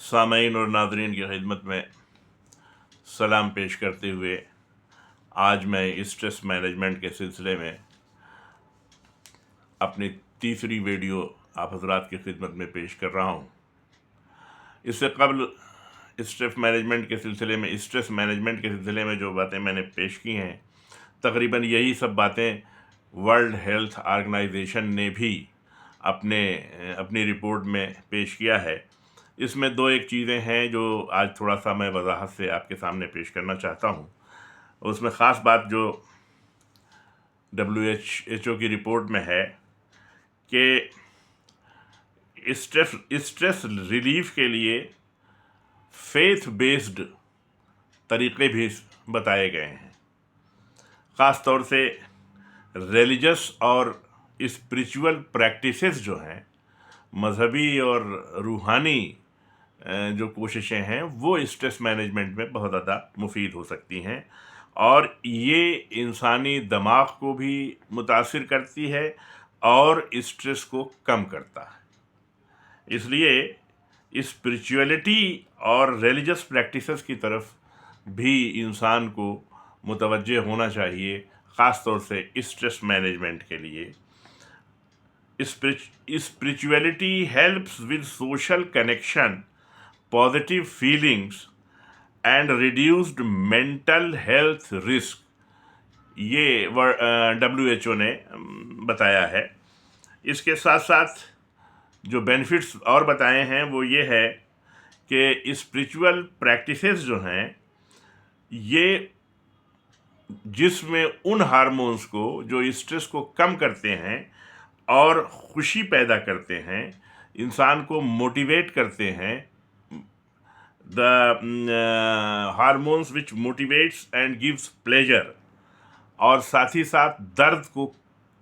सामईन और नाज़रीन की खिदमत में सलाम पेश करते हुए आज मैं स्ट्रेस मैनेजमेंट के सिलसिले में अपनी तीसरी वीडियो आप हज़रात की खिदमत में पेश कर रहा हूँ। इससे कबल स्ट्रेस मैनेजमेंट के सिलसिले में जो बातें मैंने पेश की हैं, तकरीबन यही सब बातें वर्ल्ड हेल्थ ऑर्गेनाइजेशन ने भी अपनी रिपोर्ट में पेश किया है। इसमें दो एक चीज़ें हैं जो आज थोड़ा सा मैं वजाहत से आपके सामने पेश करना चाहता हूँ। उसमें ख़ास बात जो WHO की रिपोर्ट में है कि स्ट्रेस रिलीफ के लिए फेथ बेस्ड तरीक़े भी बताए गए हैं। ख़ास तौर से रिलीजियस और स्पिरिचुअल प्रैक्टिसेस जो हैं, मजहबी और रूहानी जो कोशिशें हैं, वो स्ट्रेस मैनेजमेंट में बहुत ज़्यादा मुफीद हो सकती हैं और ये इंसानी दिमाग को भी मुतासिर करती है और स्ट्रेस को कम करता है। इसलिए स्पिरिचुअलिटी और रिलीजियस प्रैक्टिसेस की तरफ भी इंसान को मुतवज्जे होना चाहिए, ख़ास तौर से स्ट्रेस मैनेजमेंट के लिए। Spirituality helps with social connection, positive feelings and reduced mental health risk, ये WHO ने बताया है। इसके साथ साथ जो बेनिफिट्स और बताए हैं वो ये है कि स्पिरिचुअल प्रैक्टिसेस जो हैं, ये जिसमें उन हार्मोन्स को जो स्ट्रेस को कम करते हैं और खुशी पैदा करते हैं, इंसान को मोटिवेट करते हैं, the hormones which motivates and gives pleasure, और साथ ही साथ दर्द को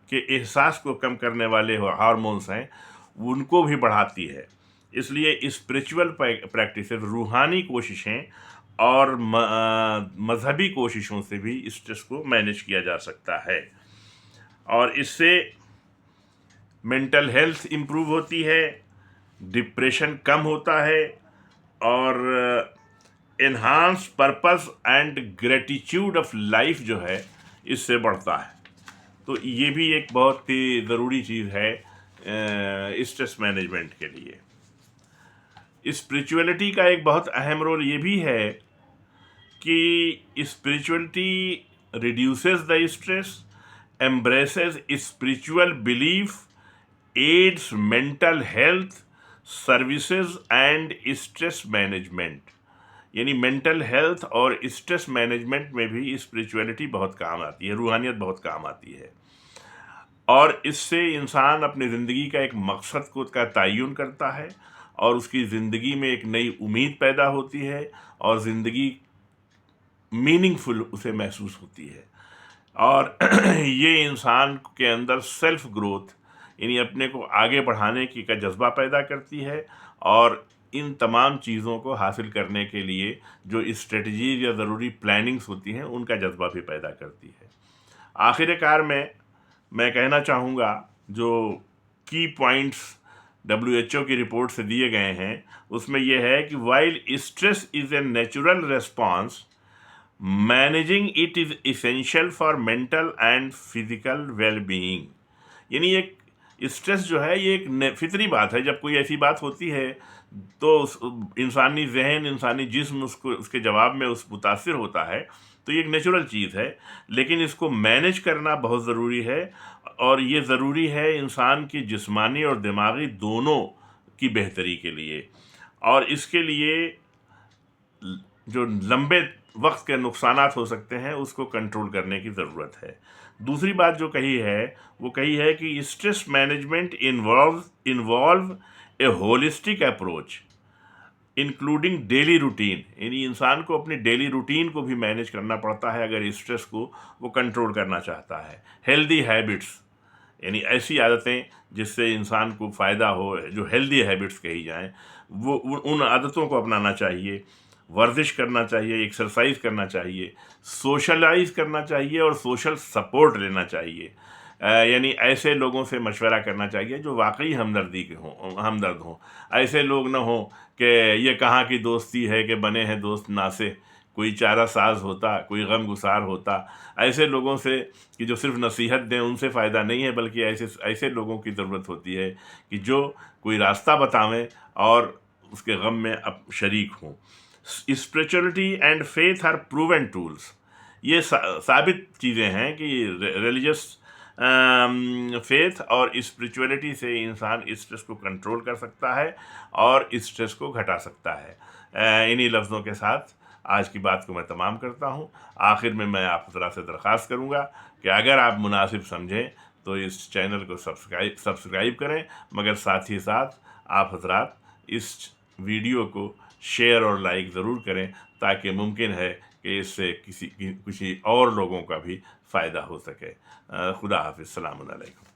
के एहसास को कम करने वाले हार्मोन्स हैं, उनको भी बढ़ाती है। इसलिए स्पिरिचुअल प्रैक्टिसेस, रूहानी कोशिशें और मजहबी कोशिशों से भी स्ट्रेस को मैनेज किया जा सकता है और इससे मेंटल हेल्थ इम्प्रूव होती है, डिप्रेशन कम होता है और enhance purpose and gratitude of life जो है इससे बढ़ता है। तो ये भी एक बहुत ही ज़रूरी चीज़ है स्ट्रेस मैनेजमेंट के लिए। स्पिरिचुअलिटी का एक बहुत अहम रोल ये भी है कि spirituality reduces the stress, embraces spiritual belief, aids mental health services and stress management. यानी मेंटल हेल्थ और स्ट्रेस मैनेजमेंट में भी स्पिरिचुअलिटी बहुत काम आती है, रूहानियत बहुत काम आती है और इससे इंसान अपनी ज़िंदगी का एक मकसद को का तयन करता है और उसकी ज़िंदगी में एक नई उम्मीद पैदा होती है और ज़िंदगी मीनिंगफुल उसे महसूस होती है और ये इंसान के अंदर सेल्फ ग्रोथ यानी अपने को आगे बढ़ाने की का जज्बा पैदा करती है और इन तमाम चीज़ों को हासिल करने के लिए जो स्ट्रेटजीज या ज़रूरी प्लानिंग्स होती हैं, उनका जज्बा भी पैदा करती है। आखिरकार में मैं कहना चाहूँगा जो की पॉइंट्स WHO की रिपोर्ट से दिए गए हैं, उसमें यह है कि while stress is a natural response, managing it is essential for mental and physical well being. यानी एक स्ट्रेस जो है ये एक फितरी बात है। जब कोई ऐसी बात होती है तो इंसानी जहन, इंसानी जिस्म उसके जवाब में मुतासिर होता है, तो ये एक नेचुरल चीज़ है, लेकिन इसको मैनेज करना बहुत ज़रूरी है और ये ज़रूरी है इंसान की जिस्मानी और दिमागी दोनों की बेहतरी के लिए और इसके लिए जो लंबे वक्त के नुकसानात हो सकते हैं उसको कंट्रोल करने की ज़रूरत है। दूसरी बात जो कही है वो कही है कि स्ट्रेस मैनेजमेंट इन्वॉल्व ए holistic approach including daily routine. यानी इंसान को अपनी डेली रूटीन को भी मैनेज करना पड़ता है अगर स्ट्रेस को वो कंट्रोल करना चाहता है। हेल्दी हैबिट्स यानी ऐसी आदतें जिससे इंसान को फ़ायदा हो, जो हेल्दी हैबिट्स कही जाएँ, वो उन आदतों को अपनाना चाहिए। वर्जिश करना चाहिए, एक्सरसाइज करना चाहिए, सोशलाइज करना चाहिए और सोशल सपोर्ट लेना चाहिए। یعنی ایسے لوگوں سے مشورہ کرنا چاہیے جو واقعی ہمدرد ہوں. ایسے لوگ نہ ہوں کہ یہ کہاں کی دوستی ہے کہ بنے ہیں دوست ناسے، کوئی چارہ ساز ہوتا، کوئی غم گسار ہوتا. ایسے لوگوں سے کہ جو صرف نصیحت دیں، ان سے فائدہ نہیں ہے، بلکہ ایسے لوگوں کی ضرورت ہوتی ہے کہ جو کوئی راستہ بتاویں اور اس کے غم میں شریک ہوں. Spirituality and faith are proven tools. یہ ثابت چیزیں ہیں کہ ریلیجس فیتھ اور اسپریچولیٹی سے انسان اسٹریس کو کنٹرول کر سکتا ہے اور اسٹریس کو گھٹا سکتا ہے. انہی لفظوں کے ساتھ آج کی بات کو میں تمام کرتا ہوں. آخر میں آپ حضرات سے درخواست کروں گا کہ اگر آپ مناسب سمجھیں تو اس چینل کو سبسکرائب کریں، مگر ساتھ ہی ساتھ آپ حضرات اس ویڈیو کو شیئر اور لائک ضرور کریں، تاکہ ممکن ہے کہ اس سے کسی اور لوگوں کا بھی فائدہ ہو سکے. خدا حافظ. السلام علیکم.